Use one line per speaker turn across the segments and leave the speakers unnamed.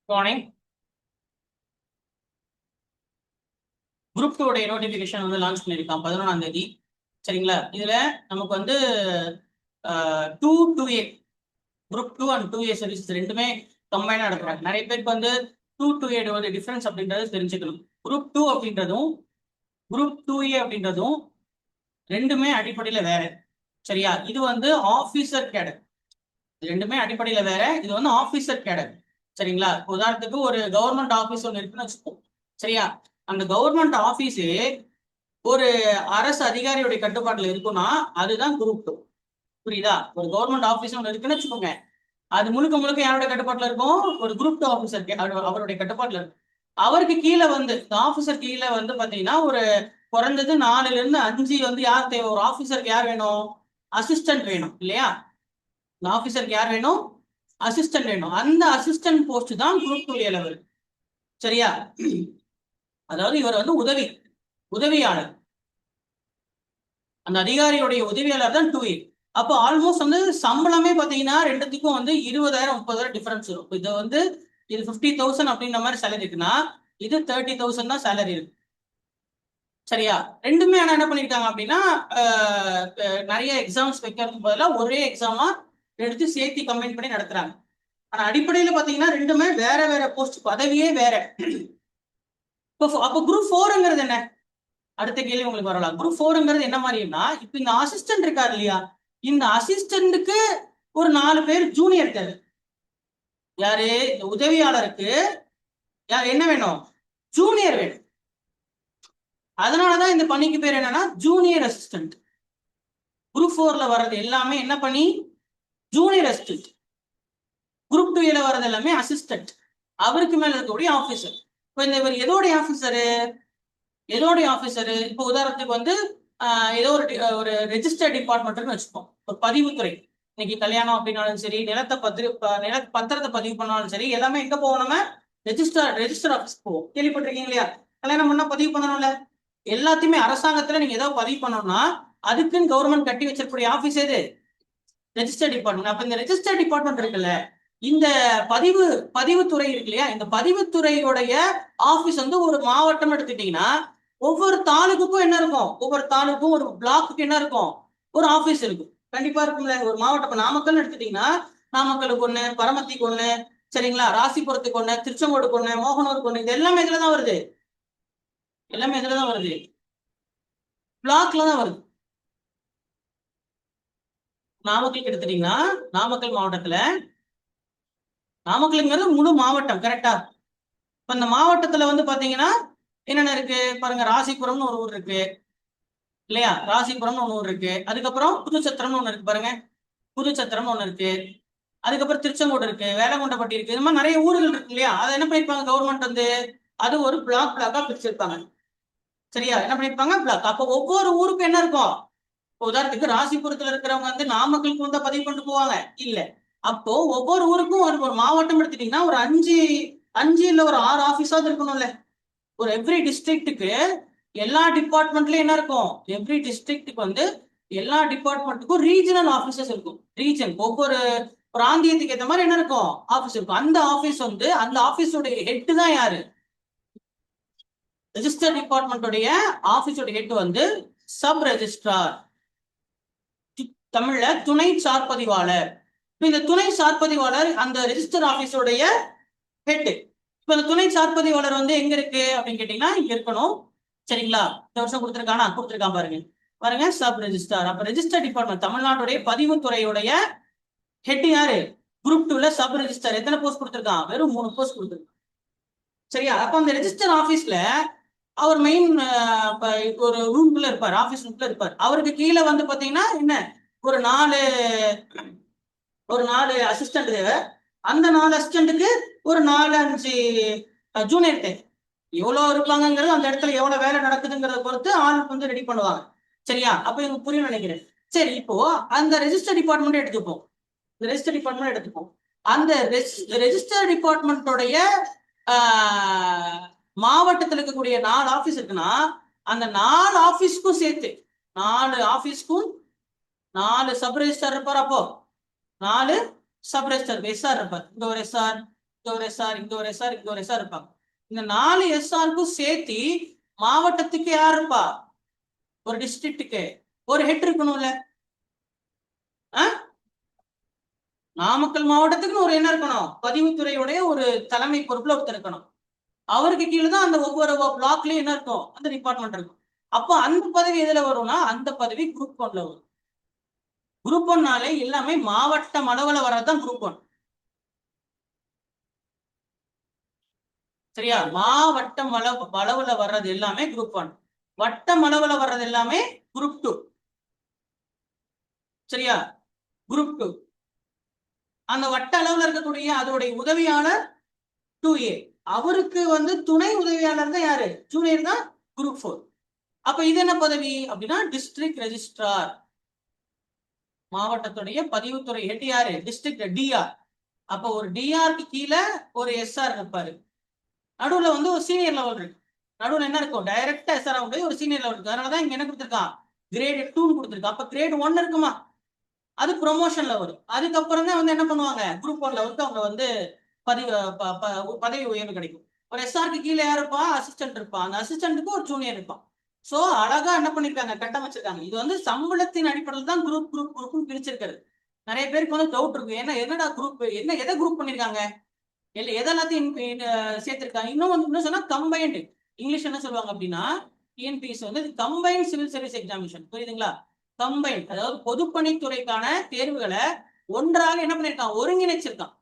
Morning. Group 2 உடைய notification வந்து launch பண்ணியிருக்கான் 11ஆம் தேதி. சரிங்களா? இதுல நமக்கு வந்து 2A group 2 and 2A service ரெண்டுமே கம்பைனா நடக்கிறாங்க. நிறைய பேருக்கு வந்து 2A வந்து டிஃபரன்ஸ் அப்படின்றது தெரிஞ்சுக்கணும். குரூப் 2 அப்படின்றதும் குரூப் 2A அப்படின்றதும் ரெண்டுமே அடிப்படையில வேற. சரியா? இது வந்து ஆபீசர் கேடர். ரெண்டுமே அடிப்படையில வேற. இது வந்து ஆபீசர் கேடர். சரிங்களா? உதாரணத்துக்கு ஒரு கவர்மெண்ட் ஆபீஸ் ஒன்று இருக்குன்னு வச்சுப்போம். சரியா? அந்த கவர்மெண்ட் ஆபீஸே ஒரு அரசு அதிகாரியுடைய கட்டுப்பாட்டுல இருக்குன்னா அதுதான் குரூப் 2. புரியுதா? ஒரு கவர்மெண்ட் ஆபீஸ் ஒன்று இருக்குன்னு வச்சுக்கோங்க, அது முழுக்க முழுக்க யாருடைய கட்டுப்பாட்டுல இருக்கும்? ஒரு குரூப் 2 ஆபீசர் அவருடைய கட்டுப்பாட்டுல இருக்கும். அவருக்கு கீழே வந்து இந்த ஆபீசர் கீழே வந்து பாத்தீங்கன்னா ஒரு குறைஞ்சது 4ல இருந்து 5 வந்து யார் தேவை? ஒரு ஆபீசருக்கு யார் வேணும்? அசிஸ்டன்ட் வேணும் இல்லையா? இந்த ஆபீசருக்கு யார் வேணும்? அசிஸ்டன்ட் வேணும். அந்த அசிஸ்டன்ட் போஸ்ட் தான் குரூப் 2 லெவல். சரியா? அதாவது இவர் வந்து உதவியாளர். அந்த அதிகாரியுடைய உதவியாளர் தான் 2A. அப்போ ஆல்மோஸ்ட் வந்து சம்பளமே பாத்தீங்கன்னா ரெண்டுத்துக்கும் வந்து 20,000 30,000 டிஃபரன்ஸ் வரும். இது வந்து இது 50,000 அப்படின்ற மாதிரி சேலரி இருக்குன்னா இது 30,000 தான் சேலரி இருக்கு. சரியா? ரெண்டுமே ஆனா என்ன பண்ணிருக்காங்க அப்படின்னா நிறைய எக்ஸாம்ஸ் வைக்கிறதுக்கு பதிலாக ஒரே எக்ஸாமா எடுத்து சேர்த்து கம்பைன் பண்ணி நடத்துறாங்க. ஆனா அடிப்படையில பாத்தீங்கன்னா ரெண்டுமே வேற வேற போஸ்ட், பதவியே வேற. அப்போ குரூப் 4ங்கிறது என்ன? அடுத்த கேள்வி உங்களுக்கு வரலாம். குரூப் 4ங்கிறது என்ன மாதிரினா, இப்ப இந்த அசிஸ்டன்ட் இருக்காரு இல்லையா, இந்த அசிஸ்டன்ட்டுக்கு ஒரு 4 பேர் ஜூனியர் தேவை. யாரு? இந்த உதவியாளருக்கு என்ன வேணும்? ஜூனியர் வேணும். அதனாலதான் இந்த பணிக்கு பேர் என்னன்னா ஜூனியர் அசிஸ்டன்ட். குரூப் 4ல வர்றது எல்லாமே என்ன பண்ணி? Junior assistant. குரூப் 2ல வர்றது எல்லாமே அசிஸ்டன்ட். அவருக்கு மேல இருக்கக்கூடிய ஆபீசர். இப்ப இந்த இவர் எதோடைய ஆபீசரு? இப்போ உதாரணத்துக்கு வந்து ஏதோ ஒரு ரெஜிஸ்டர் டிபார்ட்மெண்ட்னு வச்சுப்போம். ஒரு பதிவுத்துறை. இன்னைக்கு கல்யாணம் அப்படின்னாலும் சரி, பத்திரத்தை பதிவு பண்ணாலும் சரி, எல்லாமே எங்க போவோம்? நம்ம ரெஜிஸ்டர் ஆஃபீஸ் போவோம். கேள்விப்பட்டிருக்கீங்க இல்லையா? கல்யாணம் பண்ணா பதிவு பண்ணணும்ல. எல்லாத்தையுமே அரசாங்கத்துல நீங்க ஏதாவது பதிவு பண்ணணும்னா அதுக்குன்னு கவர்மெண்ட் கட்டி வச்சிருக்கக்கூடிய ஆபீஸ் எது? Register department. அப்ப இந்த ரெஜிஸ்டர் டிபார்ட்மெண்ட் இருக்குல்ல, இந்த பதிவுத்துறை இருக்கு இல்லையா, இந்த பதிவுத்துறையுடைய ஆபீஸ் வந்து ஒரு மாவட்டம் எடுத்துட்டீங்கன்னா ஒவ்வொரு தாலுக்கும் என்ன இருக்கும்? ஒவ்வொரு தாலுக்கும் ஒரு பிளாக்கு என்ன இருக்கும்? ஒரு ஆபீஸ் இருக்கும். கண்டிப்பா இருக்கும்ல. ஒரு மாவட்டம் நாமக்கல் எடுத்துட்டீங்கன்னா நாமக்கலுக்கு ஒண்ணு, பரமத்திக்கு ஒண்ணு, சரிங்களா, ராசிபுரத்துக்கு ஒண்ணு, திருச்செங்கோடுக்கு ஒண்ணு, மோகனூருக்கு ஒண்ணு. இது எல்லாமே இதுலதான் வருது. பிளாக்ல தான் வருது. நாமக்கல் எடுத்துட்டீங்கன்னா நாமக்கல் மாவட்டத்துல, நாமக்கல்ங்கிறது முழு மாவட்டம். கரெக்டா? இப்ப இந்த மாவட்டத்துல வந்து பாத்தீங்கன்னா என்னென்ன இருக்கு பாருங்க. ராசிபுரம்னு ஒரு ஊர் இருக்கு இல்லையா? ராசிபுரம்னு ஒண்ணு ஊர் இருக்கு. அதுக்கப்புறம் புதுச்சத்திரம்னு ஒண்ணு இருக்கு பாருங்க. புதுச்சத்திரம்னு ஒண்ணு இருக்கு. அதுக்கப்புறம் திருச்செங்கோடு இருக்கு, வேலங்கொண்டப்பட்டி இருக்கு. இந்த மாதிரி நிறைய ஊர்கள் இருக்கு இல்லையா? அதை என்ன பண்ணிருப்பாங்க கவர்மெண்ட் வந்து? அது ஒரு பிளாக்கா பிரிச்சிருப்பாங்க. சரியா? என்ன பண்ணிருப்பாங்க? பிளாக். அப்போ ஒவ்வொரு ஊருக்கும் என்ன இருக்கும்? உதாரணத்துக்கு ராசிபுரத்துல இருக்கிறவங்க வந்து நாமக்கலுக்கு வந்தா பதிவு பண்ணிட்டு போவாங்க இல்ல. அப்போ ஒவ்வொரு ஊருக்கும் ஒரு மாவட்டம் எடுத்துட்டீங்கன்னா ஒரு 5 இல்ல ஒரு 6 ஆபீஸாவது இருக்கணும்ல. ஒரு எவ்ரி டிஸ்ட்ரிக்ட்டுக்கு எல்லா டிபார்ட்மெண்ட்லயும் என்ன இருக்கும்? எவ்ரி டிஸ்ட்ரிக்ட்டுக்கு வந்து எல்லா டிபார்ட்மெண்ட்டுக்கும் ரீஜனல் ஆபீசஸ் இருக்கும். ரீஜன் ஒவ்வொரு பிராந்தியத்துக்கு ஏற்ற மாதிரி என்ன இருக்கும்? ஆபீஸ் இருக்கும். அந்த ஆபீஸ் வந்து அந்த ஆபீஸோட ஹெட் தான் யாரு? ரெஜிஸ்டர் டிபார்ட்மெண்ட்டுடைய ஆபீஸோட ஹெட் வந்து சப் ரெஜிஸ்ட்ரார். தமிழ்ல துணை சார்பதிவாளர். இந்த துணை சார்பதிவாளர் அந்த ரெஜிஸ்டர் ஆபீஸோடைய ஹெட். இப்ப இந்த துணை சார்பதிவாளர் வந்து எங்க இருக்கு அப்படின்னு கேட்டீங்கன்னா இங்க இருக்கணும். சரிங்களா? இந்த வருஷம் கொடுத்துருக்கான் பாருங்க சப் ரெஜிஸ்டார். அப்ப ரெஜிஸ்டர் டிபார்ட்மெண்ட் தமிழ்நாட்டுடைய பதிவுத்துறையுடைய ஹெட் யாரு? குரூப் 2ல சப் ரெஜிஸ்டர். எத்தனை போஸ்ட் கொடுத்துருக்கான்? வெறும் 3 போஸ்ட் கொடுத்துருக்கான். சரியா? அப்ப அந்த ரெஜிஸ்டர் ஆபீஸ்ல அவர் மெயின் ஒரு ரூம்ல இருப்பார், ஆபீஸ் ரூம்ல இருப்பார். அவருக்கு கீழே வந்து பாத்தீங்கன்னா என்ன ஒரு 4 அசிஸ்டன்ட் தேவை. அந்த 4 அசிஸ்டன்ட்டுக்கு ஒரு 4-5 ஜூனியர் தேவை. எவ்வளவு இருப்பாங்கிறது அந்த இடத்துல எவ்வளவு வேலை நடக்குதுங்கிறத பொறுத்து ஆள் வந்து ரெடி பண்ணுவாங்க. சரியா? அப்ப எனக்கு புரியும் நினைக்கிறேன். சரி, இப்போ அந்த ரெஜிஸ்டர் டிபார்ட்மெண்ட் எடுத்துப்போம். அந்த ரெஜிஸ்டர் டிபார்ட்மெண்ட்டோடைய மாவட்டத்தில் இருக்கக்கூடிய 4 ஆபீஸ் இருக்குன்னா அந்த 4 ஆபீஸ்க்கும் சேர்த்து 4 ஆபீஸ்க்கும் 4 சப் ரெஜிஸ்டர் இருப்பார். அப்போ 4 சப் ரெஜிஸ்டர் எஸ்ஆர் இருப்பார். இங்க ஒரு எஸ்ஆர், ஒரு எஸ்ஆர், இங்க ஒரு எஸ்ஆர், இங்க ஒரு எஸ்ஆர் இருப்பாங்க. இந்த 4 எஸ்ஆருக்கும் சேர்த்து மாவட்டத்துக்கு யார் இருப்பா? ஒரு டிஸ்ட்ரிக்ட்டுக்கு ஒரு ஹெட் இருக்கணும்ல. நாமக்கல் மாவட்டத்துக்குன்னு ஒரு என்ன இருக்கணும்? பதிவுத்துறையுடைய ஒரு தலைமை பொறுப்புல ஒருத்தர் இருக்கணும். அவருக்கு கீழே தான் அந்த ஒவ்வொரு பிளாக்லயும் என்ன இருக்கும்? அந்த டிபார்ட்மெண்ட் இருக்கும். அப்போ அந்த பதவி எதுல வரும்னா அந்த பதவி குரூப் 1ல வரும். குரூப் 1னாலே எல்லாமே மாவட்டம் அளவுல வர்றதுதான் குரூப் 1. சரியா? மாவட்டம் அளவுல வர்றது எல்லாமே குரூப் 1. வட்டம் அளவுல வர்றது எல்லாமே குரூப் 2. சரியா? குரூப் 2. அந்த வட்ட அளவுல இருக்கக்கூடிய அதோடைய உதவியாளர் 2A. அவருக்கு துணை உதவியாளர் தான் யாரு? ஜூனியர் தான் குரூப் 4. அப்ப இது என்ன பதவி அப்படின்னா டிஸ்ட்ரிக்ட் ரெஜிஸ்ட்ரார். மாவட்டத்துடைய பதிவுத்துறை ஹெட் யாரு? District DR. அப்ப ஒரு டிஆருக்கு கீழே ஒரு எஸ்ஆர் இருப்பாரு. நடுவுல ஒரு சீனியர் லெவல் இருக்கு. நடுவுல என்ன இருக்கும்? டைரக்டா எஸ்ஆர் ஆகும் ஒரு சீனியர் லெவல் இருக்கு. அதனாலதான் இங்க என்ன கொடுத்திருக்கான்? கிரேட் 2 கொடுத்திருக்கான். அப்ப கிரேட் 1 இருக்குமா? அது ப்ரொமோஷன்ல வரும். அதுக்கப்புறம் தான் என்ன பண்ணுவாங்க? குரூப் 1 லெவலுக்கு அவங்க பதவி உயர்வு கிடைக்கும். ஒரு எஸ்ஆருக்கு கீழே யார் இருப்பா? அசிஸ்டன்ட் இருப்பான். அந்த அசிஸ்டன்ட்டுக்கு ஒரு ஜூனியர் இருப்பான். சோ அழகா என்ன பண்ணிருக்காங்க? கட்டமைச்சிருக்காங்க. இது சம்பளத்தின் அடிப்படையில் தான் குரூப் குரூப் குரூப் பிரிச்சிருக்காரு. நிறைய பேருக்கு டவுட் இருக்கு. என்னடா குரூப், எதை குரூப் பண்ணிருக்காங்க, எதெல்லாத்தையும் சேர்த்திருக்காங்க. இன்னும் சொன்னா கம்பைன்டு. இங்கிலீஷ் என்ன சொல்லுவாங்க அப்படின்னா TNPSC combined civil service examination. புரியுதுங்களா? கம்பைன், அதாவது பொதுப்பணித்துறைக்கான தேர்வுகளை ஒன்றாக என்ன பண்ணிருக்கான்? ஒருங்கிணைச்சிருக்கான்.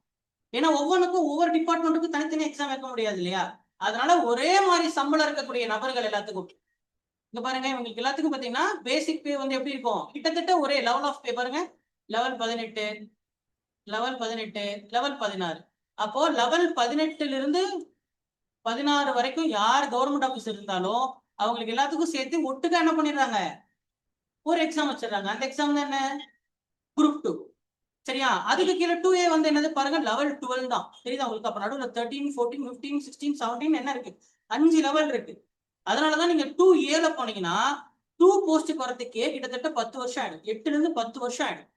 ஏன்னா ஒவ்வொன்றுக்கும் ஒவ்வொரு டிபார்ட்மெண்ட்டுக்கும் தனித்தனி எக்ஸாம் வைக்க முடியாது இல்லையா? அதனால ஒரே மாதிரி சம்பளம் இருக்கக்கூடிய நபர்கள் எல்லாத்துக்கும் இங்க பாருங்க. இவங்களுக்கு எல்லாத்துக்கும் பாத்தீங்கன்னா பேசிக் பே எப்படி இருக்கும்? கிட்டத்தட்ட ஒரே லெவல் ஆஃப் பே பாருங்க. Level 18, level 18, level 16. அப்போ லெவல் 18ல இருந்து 16 வரைக்கும் யார் கவர்மெண்ட் ஆபீஸ் இருந்தாலும் அவங்களுக்கு எல்லாத்துக்கும் சேர்த்து ஒட்டுக்கா என்ன பண்ணிடுறாங்க? ஒரு எக்ஸாம் வச்சிடறாங்க. அந்த எக்ஸாம் தான் என்ன? குரூப் 2. சரியா? அதுக்கு கீழே 2A என்னது பாருங்க, லெவல் 12 தான். தெரியுதா உங்களுக்கு? அப்ப நடுவில் 13, 14, 15, 16, 17 என்ன இருக்கு? 5 லெவல் இருக்கு. அதனாலதான் நீங்க 2Aல போனீங்கன்னா 2 போஸ்டுக்கு வரதுக்கே கிட்டத்தட்ட 10 வருஷம் ஆயிடும். 8ல இருந்து 10 வருஷம் ஆயிடும்.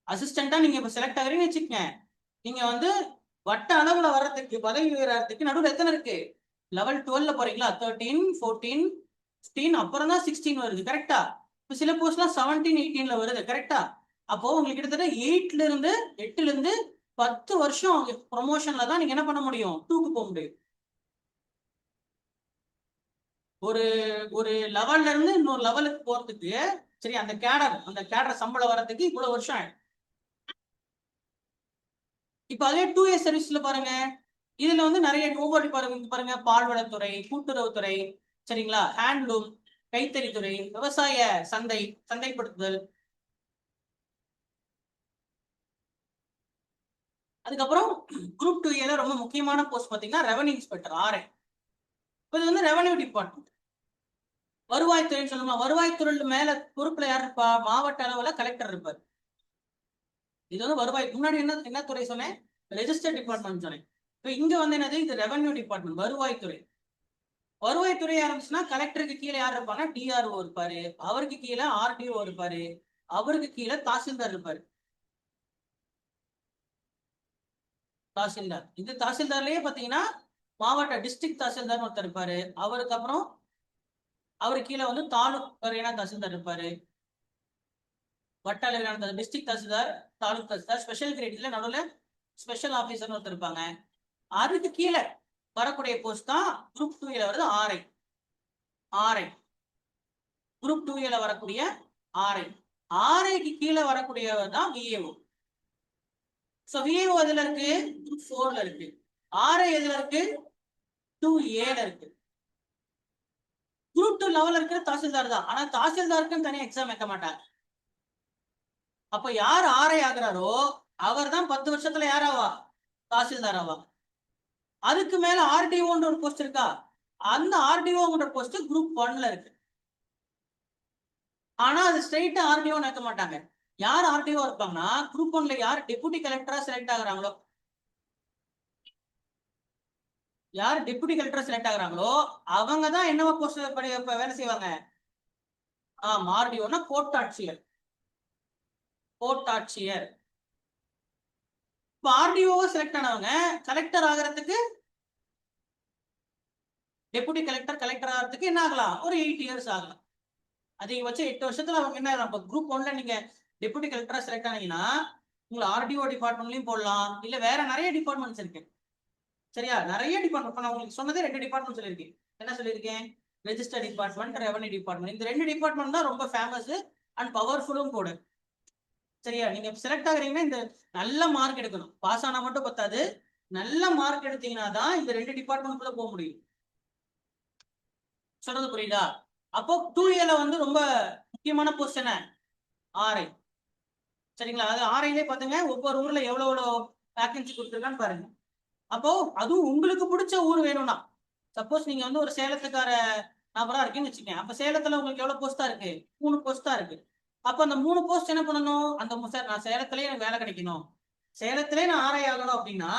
அசிஸ்டண்டா நீங்க இப்ப செலக்ட் ஆகுறீங்கன்னு வச்சுக்கங்க. நீங்க வட்ட அளவுல வர்றதுக்கு, பதவி உயர்றதுக்கு நடுவில் எத்தனை இருக்கு? லெவல் 12ல போறீங்களா? 13, 14, 15, அப்புறம் தான் 16 வருது. கரெக்டா? இப்ப சில போஸ்ட்லாம் 17, 18ல வருது. கரெக்டா? அப்போ உங்களுக்கு கிட்டத்தட்ட 8ல இருந்து 10 வருஷம் ப்ரொமோஷன்ல தான் நீங்க என்ன பண்ண முடியும்? 2க்கு போக முடியும். ஒரு ஒரு லெவல்ல இருந்து இன்னொரு லெவலுக்கு போறதுக்கு சரி, அந்த கேடர் சம்பளம் வர்றதுக்கு இவ்வளவு வருஷம் ஆயிடும். இப்ப அதே 2A சர்வீஸ்ல பாருங்க. இதுல நிறைய ஒவ்வொரு பாருங்க, பால்வளத்துறை, கூட்டுறவுத்துறை, சரிங்களா, ஹேண்ட்லூம், கைத்தறித்துறை, விவசாய சந்தைப்படுத்துதல், அதுக்கப்புறம் குரூப் 2A ரொம்ப முக்கியமான போஸ்ட் பாத்தீங்கன்னா ரெவன்யூ இன்ஸ்பெக்டர், RI. இது ரெவன்யூ டிபார்ட்மெண்ட். வருவாய்த்துறைன்னு சொல்லணுமா? வருவாய்த்துறையில மேல பொறுப்புல யார் இருப்பா? மாவட்ட அளவுல கலெக்டர் இருப்பார். இது வருவாய். முன்னாடி என்ன துறை சொன்னேன்? ரெஜிஸ்டர் டிபார்ட்மெண்ட் சொன்னேன். இப்ப இங்க என்னது? இது ரெவன்யூ டிபார்ட்மெண்ட், வருவாய்த்துறை. வருவாய்த்துறை ஆரம்பிச்சுன்னா கலெக்டருக்கு கீழே யார் இருப்பாங்க? டிஆர்ஓ இருப்பாரு. அவருக்கு கீழே ஆர்டிஓ இருப்பாரு. அவருக்கு கீழே தாசில்தார் இருப்பாரு. தாசில்தார், இந்த தாசில்தார்லயே பாத்தீங்கன்னா மாவட்ட டிஸ்ட்ரிக்ட் தாசில்தார் ஒருத்தர் இருப்பாரு. அவருக்கு அப்புறம் அவருக்கு கீழே தாலுக் தாசில்தார் இருப்பாரு. வட்டாளர் டிஸ்ட்ரிக்ட் தாசில்தார், தாலுக் தாசில்தார், ஸ்பெஷல் கிரேட்ல நடுவில் ஸ்பெஷல் ஆபீசர் ஒருத்தர் இருப்பாங்க. அதுக்கு கீழே வரக்கூடிய போஸ்ட் தான் குரூப் 2A வருது, RI. குரூப் 2A வரக்கூடிய RIக்கு கீழே வரக்கூடியவர் தான் VAO. சோ VAO எதுல இருக்கு? குரூப் 4ல இருக்கு. RI எதுல இருக்கு? 2Aல இருக்கு. குரூப் 2 லெவல்ல இருக்கிற தாசில்தார் தான். ஆனா தாசில்தாருக்கு தனியா எக்ஸாம் வைக்க மாட்டாங்க. அப்ப யார் RI ஆகுறாரோ அவர் தான் 10 வருஷத்துல யாராவா? தாசில்தார் ஆவா. அதுக்கு மேல RDOன்ற ஒரு போஸ்ட் இருக்கா? அந்த RDOங்கிற போஸ்ட் குரூப் 1ல இருக்கு. ஆனா அது ஸ்ட்ரெயிட்டா RDO வைக்க மாட்டாங்க. யார் RDO இருப்பாங்கன்னா குரூப் 1ல யார் டெபுட்டி கலெக்டரா செலக்ட் ஆகுறாங்களோ, அவங்க தான் என்னவா போஸ்ட் வேலை செய்வாங்க? RDOனா கோட்டாட்சியர். இப்போ ஆர்டிஓவா செலக்ட் ஆனவங்க கலெக்டர் ஆகிறதுக்கு, டெபுட்டி கலெக்டர் ஆகிறதுக்கு என்ன ஆகலாம், ஒரு 8 இயர்ஸ் ஆகலாம். அதிகபட்சம் 8 வருஷத்துல அவங்க என்ன ஆகலாம். இப்போ குரூப் 1ல நீங்க டெபுட்டி கலெக்டரா செலக்ட் ஆனீங்கன்னா உங்களை ஆர்டிஓ டிபார்ட்மெண்ட்லயும் போடலாம், இல்ல வேற நிறைய டிபார்ட்மெண்ட்ஸ் இருக்கு. சரியா, நிறைய டிபார்ட்மெண்ட். நான் உங்களுக்கு சொன்னதே 2 டிபார்ட்மெண்ட் சொல்லியிருக்கேன். என்ன சொல்லியிருக்கேன், ரெஜிஸ்டர் டிபார்ட்மெண்ட், ரெவன்யூ டிபார்ட்மெண்ட். இந்த 2 டிபார்ட்மெண்ட் தான் ரொம்ப ஃபேமஸ் அண்ட் பவர்ஃபுல்லும் கூட. சரியா, நீங்க செலக்ட் ஆகுறீங்கன்னா இந்த நல்ல மார்க் எடுக்கணும். பாஸ் ஆனா மட்டும் பத்தாது, நல்ல மார்க் எடுத்தீங்கன்னா தான் இந்த 2 டிபார்ட்மெண்ட்குள்ள போக முடியும். சொல்றது புரியுதா? அப்போ 2Aல வந்து ரொம்ப முக்கியமான போஸ்ட் என்ன, ஆர்ஐ. சரிங்களா, அது ஆர்ஐலே பாத்துங்க ஒவ்வொரு ஊர்ல எவ்வளவு வேகன்சி கொடுத்துருக்கான்னு பாருங்க. அப்போ அதுவும் உங்களுக்கு பிடிச்ச ஊர் வேணும்னா, சப்போஸ் நீங்க வந்து ஒரு சேலத்துக்கார நபரா இருக்கீங்கன்னு வச்சுக்கோங்க. அப்ப சேலத்துல உங்களுக்கு எவ்வளவு போஸ்டா இருக்கு, 3 போஸ்டா இருக்கு. அப்ப அந்த 3 போஸ்ட் என்ன பண்ணணும், அந்த நான் சேலத்திலேயே எனக்கு வேலை கிடைக்கணும், சேலத்திலே நான் ஆர்ஐ ஆகணும் அப்படின்னா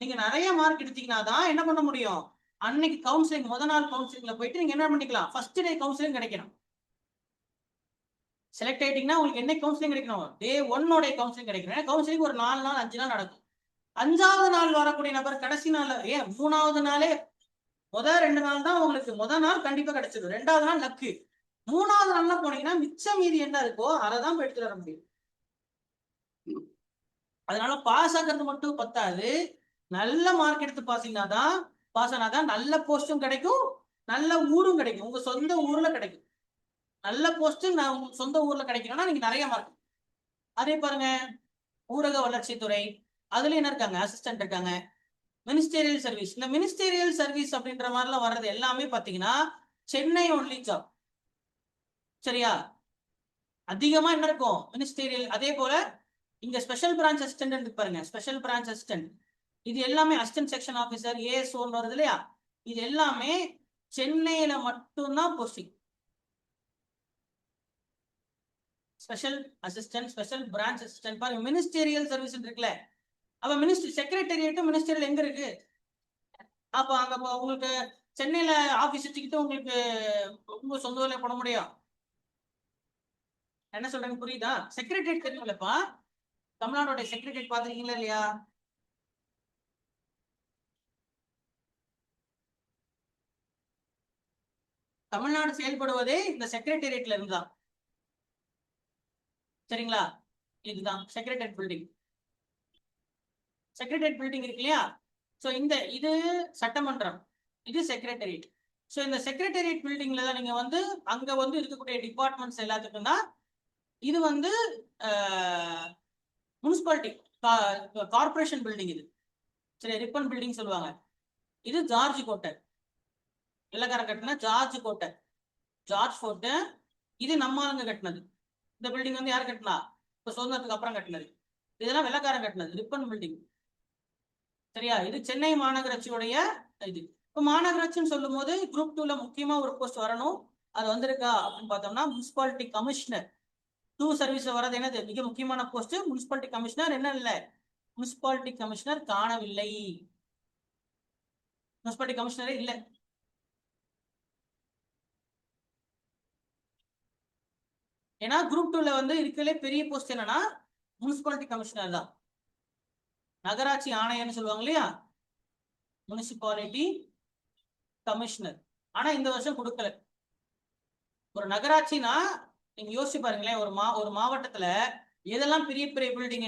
நீங்க நிறைய மார்க் எடுத்தீங்கன்னா தான் என்ன பண்ண முடியும். அன்னைக்கு கவுன்சிலிங், முதல் நாள் கவுன்சிலிங்ல போயிட்டு நீங்க என்ன பண்ணிக்கலாம், ஃபர்ஸ்ட் டே கவுன்சிலிங் கிடைக்கணும். செலக்ட் ஆயிட்டீங்கன்னா உங்களுக்கு என்ன கவுன்சிலிங் கிடைக்கணும், டே 1 கவுன்சிலிங் கிடைக்கணும். கவுன்சிலிங் ஒரு 4 நாள் 5 நாள் நடக்கும். 5வது நாள் வரக்கூடிய நபர் கடைசி நாள், 3வது நாளே, முதல் 2 நாள் தான் உங்களுக்கு, முதல் நாள் கண்டிப்பா கிடைச்சிடும், 2வது நாள் லக்கு. 3வது நாள்ல போனீங்கன்னா மிச்சம் மீதி என்ன இருக்கோ அதை தான் எடுத்துட்டு வர முடியும். அதனால பாஸ் ஆகிறது மட்டும் பத்தாது, நல்ல மார்க் எடுத்து பாஸ் ஆனாதான் நல்ல போஸ்டும் கிடைக்கும், நல்ல ஊரும் கிடைக்கும், உங்க சொந்த ஊர்ல கிடைக்கும். நல்ல போஸ்ட் உங்க சொந்த ஊர்ல கிடைக்கணும்னா நீங்க நிறைய மார்க். அதே பாருங்க, ஊரக வளர்ச்சித்துறை, அதுல என்ன இருக்காங்க, அசிஸ்டன்ட் இருக்காங்க. மினிஸ்டீரியல் சர்வீஸ், இந்த மினிஸ்டீரியல் சர்வீஸ் அப்படின்ற மாதிரிலாம் வர்றது எல்லாமே பாத்தீங்கன்னா சென்னை ஒன்லி ஜாப். சரியா, அதிகமா என்ன இருக்கும் மினிஸ்டீரியல். அதே போல இங்க ஸ்பெஷல் பிரான்ச் அசிஸ்டன்ட் பாருங்க, ஸ்பெஷல் பிரான்ச் அசிஸ்டன்ட், இது எல்லாமே அசிஸ்டன்ட் செக்ஷன் ஆபீசர், ஏஎஸ்ஓன்னு வருது இல்லையா, இது எல்லாமே சென்னையில மட்டும்தான் posting. Special assistant, special branch assistant பாருங்க, மினிஸ்டீரியல் சர்வீஸ் இருக்குல்ல. அப்ப மினிஸ்டர் செக்ரட்டேரியட்டும் மினிஸ்டரியல் எங்க இருக்கு, அப்ப அங்க உங்களுக்கு சென்னையில ஆபீஸ் வச்சுக்கிட்டு உங்களுக்கு உங்க சொந்த ஊர்ல போட முடியும். என்ன சொல்றேன்னு புரியுதா? செக்ரட்டரியேட் தெரியுங்களப்பா, தமிழ்நாடோட செக்ரட்டரியேட் பாத்துருக்கீங்களா இல்லையா? தமிழ்நாடு செயல்படுவதே இந்த செக்ரட்டேரியட்ல இருந்தான். சரிங்களா, இதுதான் செக்ரட்டேரியட் பில்டிங். செக்ரட்டேரியட் பில்டிங் இருக்கு இல்லையா, சோ இந்த இது சட்டமன்றம், இது செக்ரட்டேரியட். சோ இந்த செக்ரட்டேரியட் பில்டிங்ல தான் நீங்க வந்து அங்க வந்து இருக்கக்கூடிய டிபார்ட்மெண்ட்ஸ் எல்லாத்துக்கும் தான். இது வந்து முனிசிபாலிட்டி கார்பரேஷன் பில்டிங் இது. சரி, ரிப்பன் பில்டிங் சொல்லுவாங்க. இது ஜார்ஜ் கோட்டை, வெள்ளக்காரன் கட்டின ஜார்ஜ் கோட்டை, ஜார்ஜ் ஃபோர்ட். இது நம்ம ஆளுங்க கட்டினது. இந்த பில்டிங் வந்து யார் கட்டினா, இப்ப சுதந்திரத்துக்கு அப்புறம் கட்டினது. இதெல்லாம் வெள்ளக்காரன் கட்டினது, ரிப்பன் பில்டிங். சரியா, இது சென்னை மாநகராட்சியோடைய இது. இப்போ மாநகராட்சின்னு சொல்லும் போது குரூப் 2ல முக்கியமா ஒரு போஸ்ட் வரணும், அது வந்திருக்கா அப்படின்னு பார்த்தோம்னா முனிசிபாலிட்டி கமிஷனர். 2 சர்வீஸ்ல வர்றது என்னது, மிக முக்கியமான போஸ்ட் முனிசிபாலிட்டி கமிஷனர். என்ன இல்லை, முனிசிபாலிட்டி கமிஷனர் காணவில்லை, முனிசிபாலிட்டி கமிஷனரே இல்லை. ஏன்னா குரூப் 2ல வந்து இருக்கிறதுலே பெரிய போஸ்ட் என்னன்னா முனிசிபாலிட்டி கமிஷனர் தான், நகராட்சி ஆணையர்னு சொல்லுவாங்க இல்லையா, முனிசிபாலிட்டி கமிஷனர். ஆனா இந்த வருஷம் கொடுக்கல. ஒரு நகராட்சினா நீங்க யோசிச்சு பாருங்களேன், ஒரு மாவட்டத்துல எதெல்லாம் பெரிய பெரிய பில்டிங்,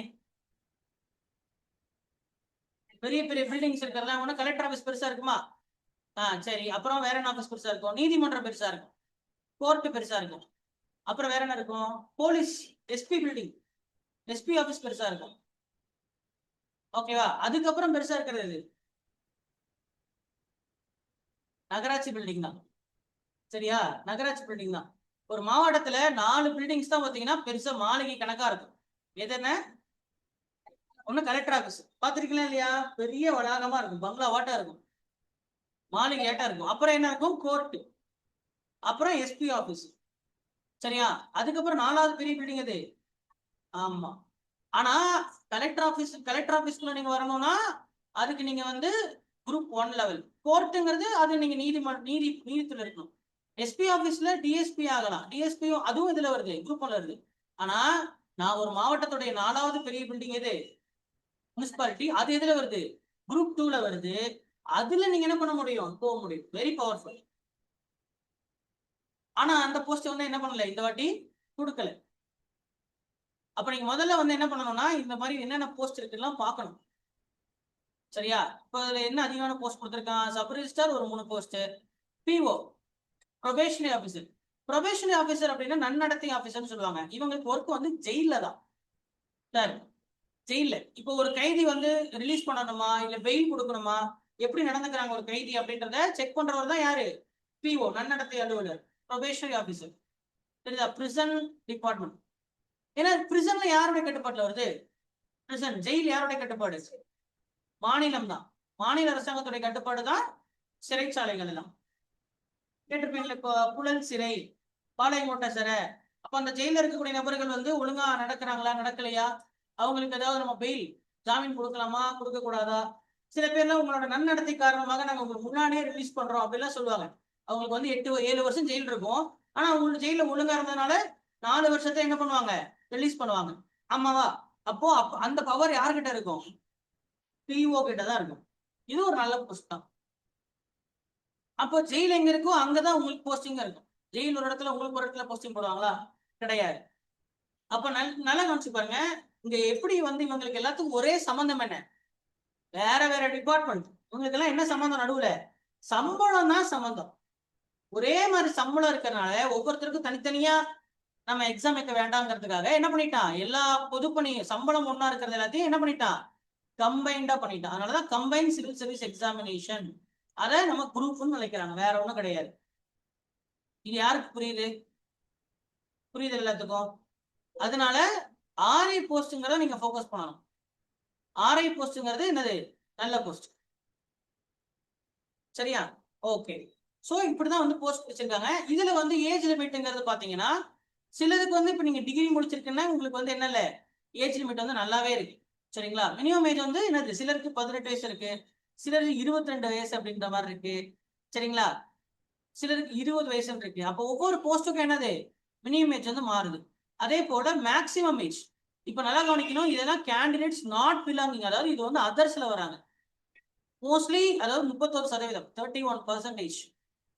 பெரிய பெரிய பில்டிங்ஸ் இருக்கிறதா ஒண்ணு, கலெக்டர் ஆபீஸ் பெருசா இருக்குமா, சரி, அப்புறம் வேற என்ன ஆபீஸ் பெருசா இருக்கும், நீதிமன்றம் பெருசா இருக்கும், கோர்ட் பெருசா இருக்கும், அப்புறம் வேற என்ன இருக்கும், police, SP building, SP office பெருசா இருக்கும். ஓகேவா, அதுக்கப்புறம் பெருசா இருக்கிறது நகராட்சி பில்டிங் தான். சரியா, நகராட்சி பில்டிங் தான். ஒரு மாவட்டத்துல 4 பில்டிங்ஸ் தான் பாத்தீங்கன்னா பெருசா மாளிகை கணக்கா இருக்கும். எது என்ன, ஒண்ணு கலெக்டர் ஆபீஸ் பாத்திருக்கீங்களா இல்லையா, பெரிய வளாகமா இருக்கும், பங்களா வாட்டா இருக்கும், மாளிகை ஏட்டா இருக்கும். அப்புறம் என்ன இருக்கும், கோர்ட், அப்புறம் எஸ்பி ஆபீஸ். சரியா, அதுக்கப்புறம் 4வது பெரிய பில்டிங் அது. ஆமா, ஆனா கலெக்டர் ஆபீஸ்க்குள்ள நீங்க வரணும்னா அதுக்கு நீங்க வந்து குரூப் 1 லெவல். கோர்ட்டுங்கிறது அது நீங்க நீதித்துறை இருக்கணும். எஸ்பி ஆபீஸ்ல டிஎஸ்பி ஆகலாம், டிஎஸ்பி அதுவும் இதுல வருது, குரூப் 1ல வருது. ஆனா நான் ஒரு மாவட்டத்துடைய 4வது பெரிய பில்டிங் எது, முனிசிபாலிட்டி. அது எதுல வருது? குரூப் 2ல வருது. அதுல நீங்க என்ன பண்ண முடியும்? போக முடியும். Very powerful. ஆனா அந்த போஸ்ட் வந்து என்ன பண்ணல, இந்த வாட்டி கொடுக்கல. அப்ப நீங்க முதல்ல வந்து என்ன பண்ணணும்னா, இந்த மாதிரி என்னென்ன போஸ்ட் இருக்குலாம் பார்க்கணும். சரியா? இப்போ இதுல என்ன அதிகமான போஸ்ட் கொடுத்துருக்கான்? சப் ரிஜிஸ்டர் ஒரு 3 post, PO probationary officer. Probationary officer அப்படின்னா நன்னடத்தை ஆஃபீஸர்னு சொல்லுவாங்க. இவங்களுக்கு ஒர்க் வந்து ஜெயில தான் சார். ஜெயில இப்போ ஒரு கைதி வந்து ரிலீஸ் பண்ணணுமா இல்ல பெயில் கொடுக்கணுமா, எப்படி நடந்துக்கிறாங்க ஒரு கைதி அப்படின்றத செக் பண்றவர் தான் யாரு? பிஓ, நன்னடத்தை அலுவலர், ப்ரொபேஷனரி ஆஃபீஸர். தெரியுதா? Prison department. ஏன்னா பிரிசன்ல யாருடைய கட்டுப்பாட்டுல வருது? பிரிசன் ஜெயில் யாருடைய கட்டுப்பாடு? மாநிலம் தான். மாநில அரசாங்கத்துடைய கட்டுப்பாடு தான் சிறைச்சாலைகள் எல்லாம். கேட்டிருப்பீங்களா? இப்போ புழல் சிறை, பாளையங்கோட்டை சிறை. அப்ப அந்த ஜெயில இருக்கக்கூடிய நபர்கள் வந்து ஒழுங்கா நடக்கிறாங்களா நடக்கலையா, அவங்களுக்கு ஏதாவது நம்ம பெயில் ஜாமீன் கொடுக்கலாமா கொடுக்க கூடாதா? சில பேர்லாம் உங்களோட நன்னடத்தை காரணமாக நாங்க உங்களுக்கு முன்னாடியே ரிலீஸ் பண்றோம் அப்படிலாம் சொல்லுவாங்க. அவங்களுக்கு வந்து 8-7 வருஷம் ஜெயில் இருக்கும். ஆனா உங்களுக்கு ஜெயில ஒழுங்கா இருந்ததுனால 4 வருஷத்தை என்ன பண்ணுவாங்க? ரிலீஸ் பண்ணுவாங்க. ஆமாவா? அப்போ அந்த பவர் யாருக்கிட்ட இருக்கும்? பிஓ கிட்ட தான் இருக்கும். இது ஒரு நல்ல போஸ்ட் தான். அப்போ ஜெயில் எங்க இருக்கோ அங்கதான் உங்களுக்கு போஸ்டிங் இருக்கும். ஜெயில் ஒரு இடத்துல உங்களுக்கு ஒரு இடத்துல போஸ்டிங் போடுவாங்களா? கிடையாது. அப்ப நல்லா கவனிச்சு பாருங்க. இங்க எப்படி வந்து இவங்களுக்கு எல்லாத்துக்கும் ஒரே சம்பந்தம் என்ன? வேற வேற டிபார்ட்மெண்ட். இவங்களுக்கு எல்லாம் என்ன சம்பந்தம் நடுவுல? சம்பளம் தான் சம்பந்தம். ஒரே மாதிரி சம்பளம் இருக்கிறதுனால ஒவ்வொருத்தருக்கும் தனித்தனியா நம்ம எக்ஸாம் வைக்க வேண்டாங்கிறதுக்காக என்ன பண்ணிட்டான்? எல்லா பொதுப்பணி சம்பளம் ஒன்னா இருக்கிறது எல்லாத்தையும் என்ன பண்ணிட்டான்? கம்பைண்டா பண்ணிட்டான். அதனாலதான் கம்பைன் சிவில் சர்வீஸ் எக்ஸாமினேஷன். அதை நம்ம குரூப்னு நினைக்கிறாங்க, வேற ஒண்ணும் கிடையாது. இது யாருக்கு புரியுது? புரியுது எல்லாத்துக்கும்? அதனால ஆர்ஐ போஸ்ட்ங்கிறத நீங்க ஃபோக்கஸ் பண்ணணும். ஆர்ஐ போஸ்ட்ங்கிறது என்னது? நல்ல போஸ்ட். சரியா? ஓகே. சோ இப்படிதான் வந்து போஸ்ட் வச்சிருக்காங்க. இதுல வந்து ஏஜ் லிமிட்ங்கிறது பாத்தீங்கன்னா, சிலருக்கு வந்து இப்ப நீங்க டிகிரி முடிச்சிருக்குன்னா உங்களுக்கு வந்து என்ன இல்ல, ஏஜ் லிமிட் வந்து நல்லாவே இருக்கு. சரிங்களா? மினிமம் ஏஜ் வந்து என்னது? சிலருக்கு 18 வயசு இருக்கு, சிலருக்கு 22 வயசு அப்படின்ற மாதிரி இருக்கு. சரிங்களா? சிலருக்கு 20 வயசுன்னு இருக்கு. அப்போ ஒவ்வொரு போஸ்ட்டுக்கும் என்னது? மினிமம் ஏஜ் வந்து மாறுது. அதே போல மேக்சிமம் ஏஜ். இப்ப நல்லா கவனிக்கணும், இதெல்லாம் கேண்டிடேட்ஸ் நாட் பிலாங்கிங், அதாவது இது வந்து அதர்ஸ்ல வராங்க. மோஸ்ட்லி அதாவது 31%, 31%.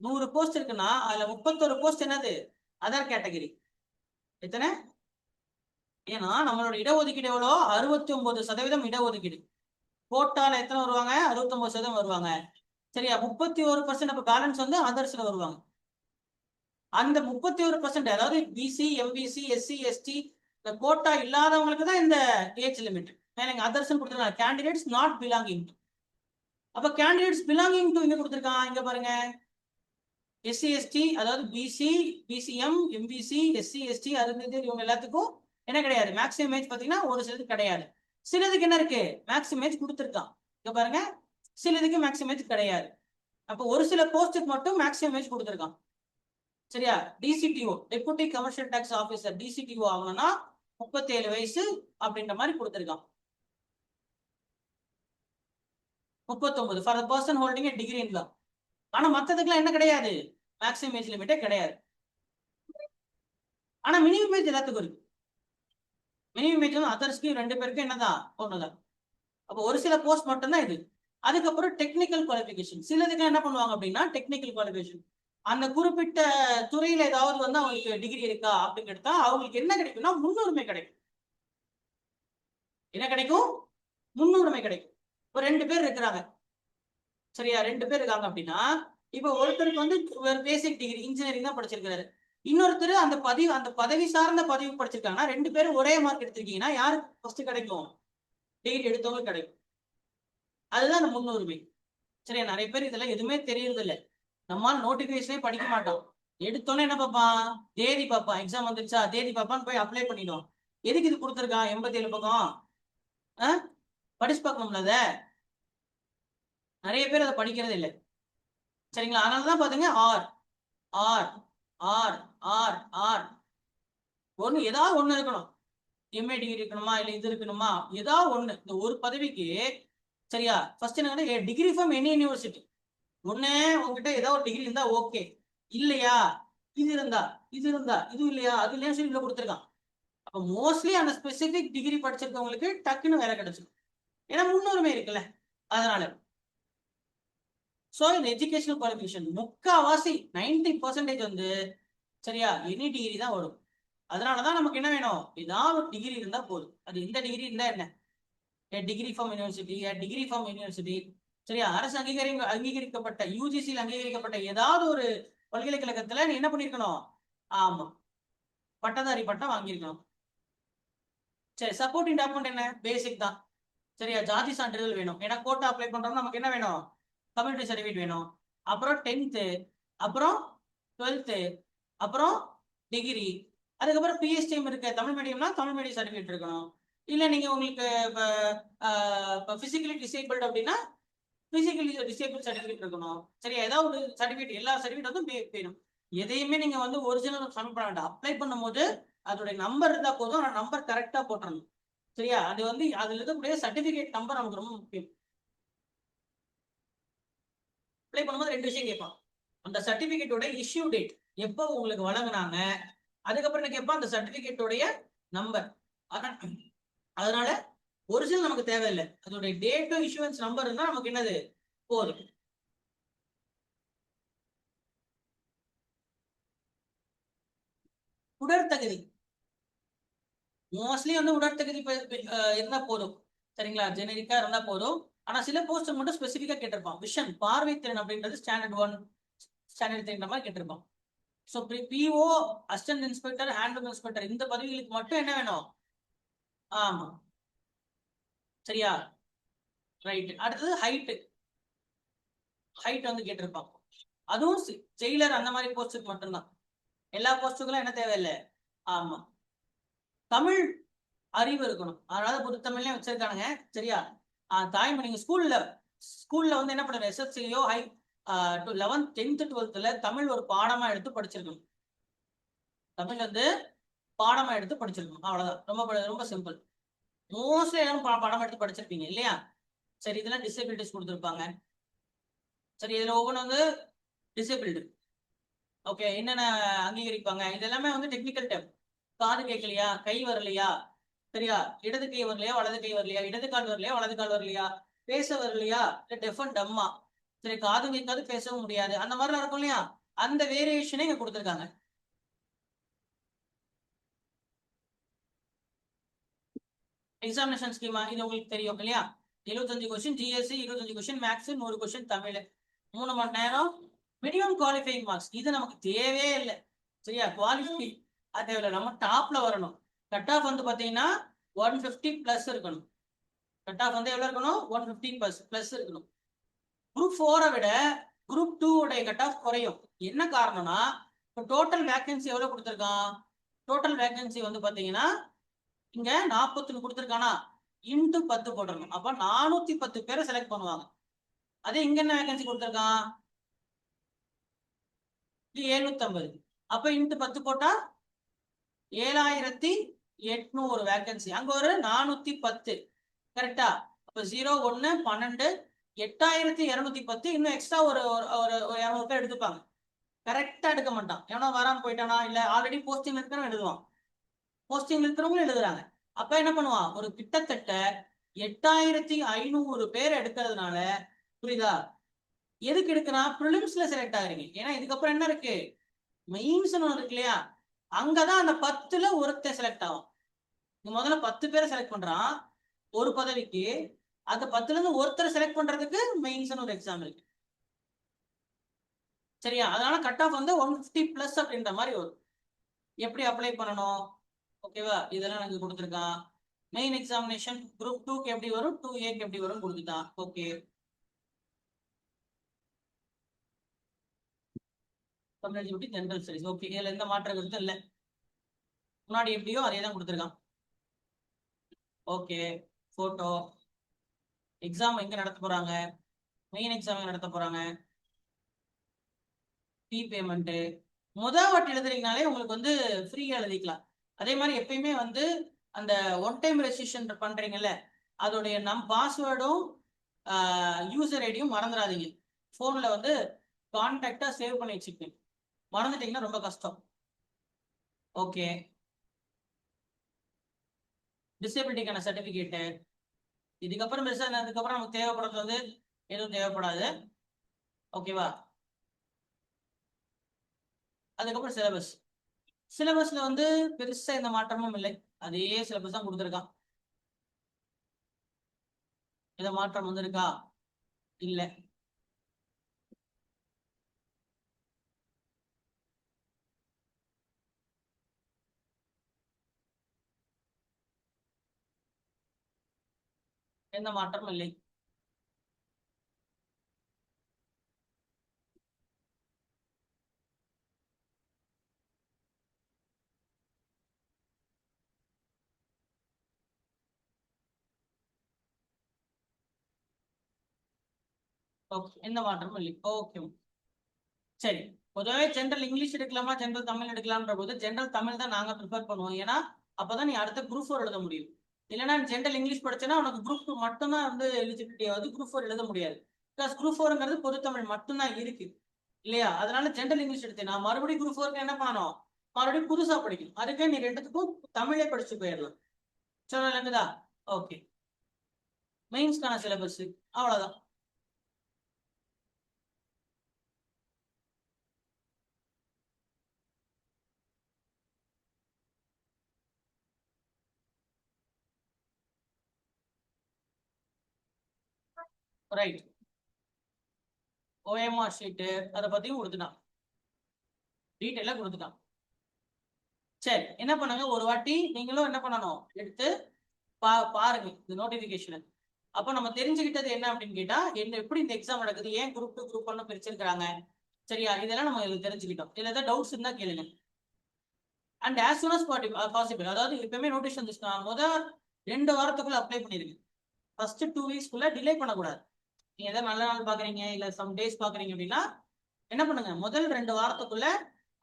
100 போஸ்ட் இருக்குன்னா அதுல 31 போஸ்ட் என்னது? Other category. எத்தனை? ஏன்னா நம்மளோட இடஒதுக்கீடு எவ்வளோ? 69% இடஒதுக்கீடு. கோட்டால எத்தனை வருவாங்க? 69% வருவாங்க. சரியா? 31% அப்ப பேலன்ஸ் வந்து அதர்ஸ்ல வருவாங்க. அந்த 31%, அதாவது பிசி, எம்பிசி, எஸ்சி, எஸ்டி, இந்த கோட்டா இல்லாதவங்களுக்கு தான் இந்த ஏஜ் லிமிட். மேல அதர்ஸ் கொடுத்துருக்காங்க, கேண்டிடேட்ஸ் நாட் பிலாங்கிங். அப்ப கேண்டிடேட்ஸ் பிலாங்கிங் டு இங்க கொடுத்துருக்கான். இங்க பாருங்க, எஸ்சி எஸ்டி, அதாவது BC, BCM, MBC, SC ST, அது இவங்க எல்லாத்துக்கும் என்ன கிடையாது? மேக்ஸிமம் ஏஜ் பாத்தீங்கன்னா ஒரு சிலதுக்கு கிடையாது. சிலதுக்கு என்ன இருக்கு? மேக்ஸிமம் ஏஜ் கொடுத்துருக்கான். இங்க பாருங்க, சிலதுக்கு மேக்ஸிமம் ஏஜ் கிடையாது. அப்ப ஒரு சில போஸ்ட்டுக்கு மட்டும் மேக்ஸிமம் ஏஜ் கொடுத்துருக்கான். சரியா? DCTO, deputy commercial tax officer, DCTO ஆகணும்னா 37 வயசு அப்படின்ற மாதிரி கொடுத்துருக்கான். 39 for the person holding a degree in law. ஆனா மத்ததுக்குலாம் என்ன கிடையாது? மேக்ஸிமம் ஏஜ் லிமிட்டே கிடையாது. ஆனா மினிமம் ஏஜ் எல்லாத்துக்கும் இருக்கு. மினிமம் ஏஜ் வந்து அதர்ஸ்க்கு 2 பேருக்கு என்னதான்? ஒண்ணுதான். அப்போ ஒரு சில போஸ்ட் மட்டும்தான் இது. அதுக்கப்புறம் டெக்னிக்கல் குவாலிஃபிகேஷன். சிலதுக்கு என்ன பண்ணுவாங்க அப்படின்னா டெக்னிக்கல் குவாலிஃபிகேஷன், அந்த குறிப்பிட்ட துறையில ஏதாவது வந்து அவங்களுக்கு டிகிரி இருக்கா அப்படின்னு கேட்டா அவங்களுக்கு என்ன கிடைக்கும்னா முன்னுரிமை கிடைக்கும். என்ன கிடைக்கும்? முன்னுரிமை கிடைக்கும். இப்போ 2 பேர் இருக்கிறாங்க. சரியா? 2 பேர் இருக்காங்க அப்படின்னா, இப்போ ஒருத்தருக்கு வந்து ஒரு பேசிக் டிகிரி இன்ஜினியரிங் தான் படிச்சிருக்காரு, இன்னொருத்தர் அந்த பதவி சார்ந்த பதிவு படிச்சிருக்காங்கன்னா 2 பேரும் ஒரே மார்க் எடுத்திருக்கீங்கன்னா யாருக்கு ஃபர்ஸ்ட் கிடைக்கும்? டிகிரி எடுத்தவங்க கிடைக்கும். அதுதான் அந்த முன்னுரிமை. சரியா? நிறைய பேர் இதெல்லாம் எதுவுமே தெரியறது இல்லை. நம்மால நோட்டிபிகேஷனே படிக்க மாட்டோம். எடுத்தோன்னே என்ன பார்ப்பான்? தேதி பார்ப்பான். எக்ஸாம் வந்துருச்சா தேதி பார்ப்பான்னு போய் அப்ளை பண்ணிடும். எதுக்கு இது கொடுத்துருக்கான் 87 பக்கம்? படிச்சு பார்க்கணும்ல அத. நிறைய பேர் அதை படிக்கிறது இல்லை. சரிங்களா? அதனாலதான் பாத்துங்க, ஆர் ஆர் ஆர் ஆர் ஆர் ஒண்ணு, ஏதாவது ஒண்ணு இருக்கணும். எம்ஏ டிகிரி இருக்கணுமா இல்ல இது இருக்கணுமா, ஏதாவது ஒண்ணு. இந்த ஒரு பதவிக்கு சரியா ஃபர்ஸ்ட் என்ன? Degree from any university. ஒண்ணு உங்ககிட்ட ஏதாவது ஒரு டிகிரி இருந்தா ஓகே, இல்லையா இது இருந்தா இது இருந்தா இது இல்லையா அது இல்லையா சொல்லி கொடுத்துருக்கான். அப்ப மோஸ்ட்லி அந்த ஸ்பெசிபிக் டிகிரி படிச்சிருக்கவங்களுக்கு டக்குன்னு வேலை கிடைச்சிடும். ஏன்னா முன்னுரிமை இருக்குல்ல, அதனால. ஸோ இந்த எஜுகேஷனல் குவாலிஃபிகேஷன் முக்காவாசி 90% வந்து சரியா எனி டிகிரி தான் வரும். அதனாலதான் நமக்கு என்ன வேணும், ஏதாவது ஒரு டிகிரி இருந்தா போதும். அது எந்த டிகிரி இருந்தா என்ன, degree from university, degree from university, சரியா, அரசு அங்கீகரிக்கப்பட்ட யூஜிசியில் அங்கீகரிக்கப்பட்ட ஏதாவது ஒரு பல்கலைக்கழகத்துல நீ என்ன பண்ணிருக்கணும், ஆமா, பட்டதாரி பட்டம் வாங்கியிருக்கணும். சரி, சப்போர்ட்டிங் டாக்குமெண்ட் என்ன, பேசிக் தான். சரியா, ஜாதி சான்றிதழ் வேணும். ஏன்னா கோட்டா அப்ளை பண்றோம், நமக்கு என்ன வேணும், கம்யூனிட்டி சர்டிஃபிகேட் வேணும். அப்புறம் 10th, அப்புறம் 12th, அப்புறம் டிகிரி, அதுக்கப்புறம் பிஎஸ்டிஎம் இருக்க தமிழ் மீடியம்னா தமிழ் மீடியம் சர்டிஃபிகேட் இருக்கணும். இல்ல நீங்க உங்களுக்கு பிசிக்கலி டிசேபிள்ட் அப்படின்னா பிசிக்கலி டிசேபிள் சர்டிஃபிகேட் இருக்கணும். சரியா, ஏதாவது ஒரு சர்டிஃபிகேட், எல்லா சர்டிஃபிகேட் வந்து வேணும். எதையுமே நீங்க வந்து ஒரிஜினல் சப்மிட் பண்ண வேண்டாம். அப்ளை பண்ணும்போது அதோட நம்பர் இருந்தா போதும், நம்பர் கரெக்டா போட்டுறணும். சரியா, அது வந்து அதுல இருக்கக்கூடிய சர்டிபிகேட் நம்பர் நமக்கு ரொம்ப முக்கியம். அப்ளை பண்ணும்போது 2 விஷயம் கேட்பான். அந்த சர்டிபிகேட்டோட இஷ்யூ டேட், எப்போ உங்களுக்கு வழங்கினாங்க, அதுக்கப்புறம் என்ன கேட்பான், அந்த சர்டிபிகேட்டோடைய நம்பர். அதனால ஒரிஜினல் நமக்கு தேவையில்லை, அதோட டேட்டும் இஷ்யூவன்ஸ் நம்பர் இருந்தா நமக்கு என்னது போதும். உடற்தகுதி மோஸ்ட்லி வந்து உடற்தகுதி இருந்தா போதும். சரிங்களா, ஜெனரிக்கா இருந்தா போதும். ஆனா சில போஸ்ட் மட்டும் ஸ்பெசிபிக்கா கேட்டிருப்பான். விஷன், பார்வை திறன் அப்படின்றது ஸ்டாண்டர்ட் 1, ஸ்டாண்டர்ட் 3 மாதிரி கேட்டிருப்பான். So PO, assistant inspector, handloom inspector இந்த பதவிகளுக்கு மட்டும் என்ன வேணும், ஆமா, சரியா, ரைட். அடுத்தது ஹைட், ஹைட் வந்து கேட்டிருப்பான். அதுவும் ஜெயிலர் அந்த மாதிரி போஸ்ட்டுக்கு மட்டும்தான். எல்லா போஸ்ட்டுக்கும் என்ன தேவையில்லை, ஆமா. தமிழ் அறிவு இருக்கணும், அதனால பொதுத்தமிழ்லயே வச்சிருக்கானுங்க. சரியா, தாய்மொழி நீங்க ஸ்கூல்ல வந்து என்ன பண்ணுற, எஸ்எஸ்சியோ 11th 10th 12th தமிழ் ஒரு பாடமா எடுத்து படிச்சிருக்கணும். தமிழ் வந்து பாடமா எடுத்து படிச்சிருக்கணும், அவ்வளவுதான். ரொம்ப ரொம்ப சிம்பிள். மோஸ்ட்லி எல்லாரும் பாடம் எடுத்து படிச்சிருப்பீங்க இல்லையா. சரி, இதெல்லாம் டிசபிலிட்டிஸ் கொடுத்துருப்பாங்க. சரி, இதுல ஒவ்வொன்று வந்து டிசபிலிட்டி. ஓகே, என்னென்ன அங்கீகரிப்பாங்க, இது எல்லாமே வந்து டெக்னிக்கல் டேம். காது கேட்கலையா, கை வரலையா, சரியா, இடது கை வரலையா, வலது கை வரலையா, இடது கால் வரலையா, வலது கால் வரலையா, பேச வரலையா, டெஃப் அண்ட் டம்மா, சரி, காது கேட்காது பேசவும் முடியாது, அந்த மாதிரிலாம் இருக்கும் இல்லையா. அந்த வேரியேஷனே இங்க கொடுத்துருக்காங்க. எக்ஸாமினேஷன் ஸ்கீமா இது உங்களுக்கு தெரியும் இல்லையா. 75 question GSC, 25 question maths, 100 question Tamil, 3 மணி நேரம். மினிமம் குவாலிஃபைங் மார்க்ஸ் இது நமக்கு தேவையே இல்லை. சரியா, குவாலிஃபை அது தேவையில்லை, நம்ம டாப்ல வரணும். கட் ஆஃப் வந்து பாத்தீங்கன்னா 150 பிளஸ் இருக்கணும். கட் ஆஃப் வந்து எவ்வளவு இருக்கணும், 150 பிளஸ் இருக்கணும். குரூப் 4 விட குரூப் 2 உடைய கட் ஆஃப் குறையும். என்ன காரணம்னா, இப்போ டோட்டல் வேகன்சி எவ்வளவு கொடுத்துருக்கான், டோட்டல் வேகன்சி வந்து பாத்தீங்கன்னா இங்க 41 கொடுத்துருக்கானா, இன்டு 10 போட்டுருக்கணும். அப்ப 410 பேரை செலக்ட் பண்ணுவாங்க. அதே இங்க என்ன வேகன்சி கொடுத்துருக்கான், 750. அப்ப இன்டு 10 போட்டா 7800 வேகன்சி. அங்க ஒரு 410. கரெக்டா, அப்ப 0 1 12 8210. இன்னும் எக்ஸ்ட்ரா ஒரு 200 பேர் எடுத்துப்பாங்க. கரெக்டா எடுக்க மாட்டான், எவனோ வராம போயிட்டானா, இல்ல ஆல்ரெடி போஸ்டிங் இருக்கிறவன் எழுதுவான், போஸ்டிங் இருக்கிறவங்களும் எழுதுறாங்க. அப்ப என்ன பண்ணுவான், ஒரு கிட்டத்தட்ட 8500 பேர் எடுக்கிறதுனால, புரியுதா, எதுக்கு எடுக்கிறான், ப்ரிலிம்ஸ்ல செலக்ட் ஆகுறீங்க. ஏன்னா இதுக்கப்புறம் என்ன இருக்கு, மெயின்ஸ் இருக்கு இல்லையா, அங்கதான் அந்த 10ல ஒருத்தர் செலக்ட் ஆகும். முதல்ல 10 பேரை செலக்ட் பண்றான் ஒரு பதவிக்கு, அந்த 10ல இருந்து ஒருத்தர் செலக்ட் பண்றதுக்கு மெயின்ஸ் ஒரு எக்ஸாம் இருக்கு. சரியா, அதனால கட் ஆஃப் வந்து 150 பிளஸ் அப்படின்ற மாதிரி வரும். எப்படி அப்ளை பண்ணணும், ஓகேவா, இதெல்லாம் எனக்கு கொடுத்துருக்கான். மெயின் எக்ஸாமினேஷன் குரூப் 2க்கு எப்படி வரும், 2A எப்படி வரும் கொடுத்துட்டான். Okay, general studies. ஓகே, இதுல எந்த மாற்ற கருத்தும் இல்லை, முன்னாடி எப்படியோ அதே தான் கொடுத்துருக்கான். ஓகே, போட்டோ, எக்ஸாம் எங்க நடத்த போறாங்க, மெயின் எக்ஸாம் நடத்த போறாங்க, ஃபீ பேமெண்ட் முதல் வாட்டி எழுதுறீங்கனாலே உங்களுக்கு வந்து ஃப்ரீயா எழுதிக்கலாம். அதே மாதிரி எப்பயுமே வந்து அந்த ஒன் டைம் ரெஜிஸ்ட்ரேஷன் பண்றீங்கல்ல, அதோடைய பாஸ்வேர்டும் யூசர் ஐடியும் மறந்துடாதீங்க. போன்ல வந்து கான்டாக்டா சேவ் பண்ணி வச்சுக்கோங்க, மறந்துட்டீங்கன்னா ரொம்ப கஷ்டம். ஓகே, டிசபிலிட்டிக்கான சர்டிபிகேட்டு, இதுக்கப்புறம் பெருசா அதுக்கப்புறம் நமக்கு தேவைப்படுறது வந்து எதுவும் தேவைப்படாது. ஓகேவா? அதுக்கப்புறம் சிலபஸ். சிலபஸ்ல வந்து பெருசா எந்த மாற்றமும் இல்லை. அதே சிலபஸ் தான் கொடுத்துருக்கான். எந்த மாற்றம் வந்திருக்கா? இல்ல. எந்த மாற்றமும் இல்லை. ஓகே, எந்த மாற்றமும் இல்லை. ஓகே, சரி. பொதுவாக ஜென்ரல் இங்கிலீஷ் எடுக்கலாமா ஜென்ரல் தமிழ் எடுக்கலாம்ன்ற போது ஜென்ரல் தமிழ் தான் நாங்க ப்ரிஃபர் பண்ணுவோம். ஏன்னா அப்பதான் நீ அடுத்த குரூப் 4 எழுத முடியும். இல்லைன்னா ஜென்ரல் இங்கிலீஷ் படிச்சேன்னா உனக்கு குரூப் 2 மட்டும்தான் வந்து எலிஜிபிலிட்டி ஆகுது, குரூப் 4 எழுத முடியாது. பிகாஸ் குரூப் 4ங்கிறது பொது தமிழ் மட்டும்தான் இருக்கு இல்லையா? அதனால ஜென்ரல் இங்கிலீஷ் எடுத்து நான் மறுபடியும் குரூப் 4க்கு என்ன பண்ணணும்? மறுபடியும் புதுசா படிக்கணும். அதுக்கே நீ ரெண்டுத்துக்கும் தமிழே படிச்சு போயிடலாம். சொன்னதுதா? ஓகே. மெயின்ஸ்க்கான சிலபஸ் அவ்வளவுதான். ரைட். ஓஎம்ஆர் ஷீட்டு அதை பத்தியும் கொடுத்துட்டான், டீட்டெயிலா கொடுத்துட்டான். சரி, என்ன பண்ணுங்க, ஒரு வாட்டி நீங்களும் என்ன பண்ணணும், எடுத்து பாருங்க இந்த நோட்டிபிகேஷன். அப்ப நம்ம தெரிஞ்சுக்கிட்டது என்ன அப்படின்னு கேட்டா, என்ன எப்படி இந்த எக்ஸாம் நடக்குது, ஏன் குரூப் 2 குரூப் 1 பிரிச்சிருக்காங்க, சரியா? இதெல்லாம் நம்ம இதுல தெரிஞ்சுக்கிட்டோம். இதுல ஏதாவது டவுட்ஸ் இருந்தா கேளுங்க. And as soon as possible, அதாவது எப்பவுமே நோட்டீஸ் வந்துச்சுன்னா முதல் 2 வாரத்துக்குள்ள அப்ளை பண்ணிருங்க. ஃபர்ஸ்ட் 2 வீக்ஸ்க்குள்ள டிலே பண்ணக்கூடாது. நீங்க ஏதாவது நல்ல நாள் பாக்குறீங்க இல்ல சம் டேஸ் பாக்குறீங்க அப்படின்னா என்ன பண்ணுங்க, முதல் 2 வாரத்துக்குள்ள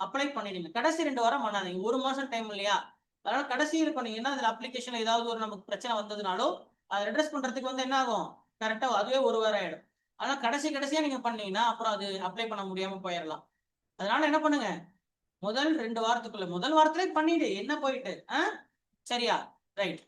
அப்ளை பண்ணிடுங்க. கடைசி 2 வாரம் பண்ணாதீங்க, 1 மாசம் டைம் இல்லையா? அதனால கடைசியில் பண்ணீங்கன்னா அதுல அப்ளிகேஷன் ஏதாவது ஒரு நமக்கு பிரச்சனை வந்ததுனாலோ அதை அட்ரஸ் பண்றதுக்கு வந்து என்ன ஆகும், கரெக்டா அதுவே 1 வாரம் ஆயிடும். ஆனா கடைசியா நீங்க பண்ணீங்கன்னா அப்புறம் அது அப்ளை பண்ண முடியாம போயிடலாம். அதனால என்ன பண்ணுங்க, முதல் 2 வாரத்துக்குள்ள முதல் வாரத்திலே பண்ணிடு, என்ன போயிட்டு சரியா? ரைட்.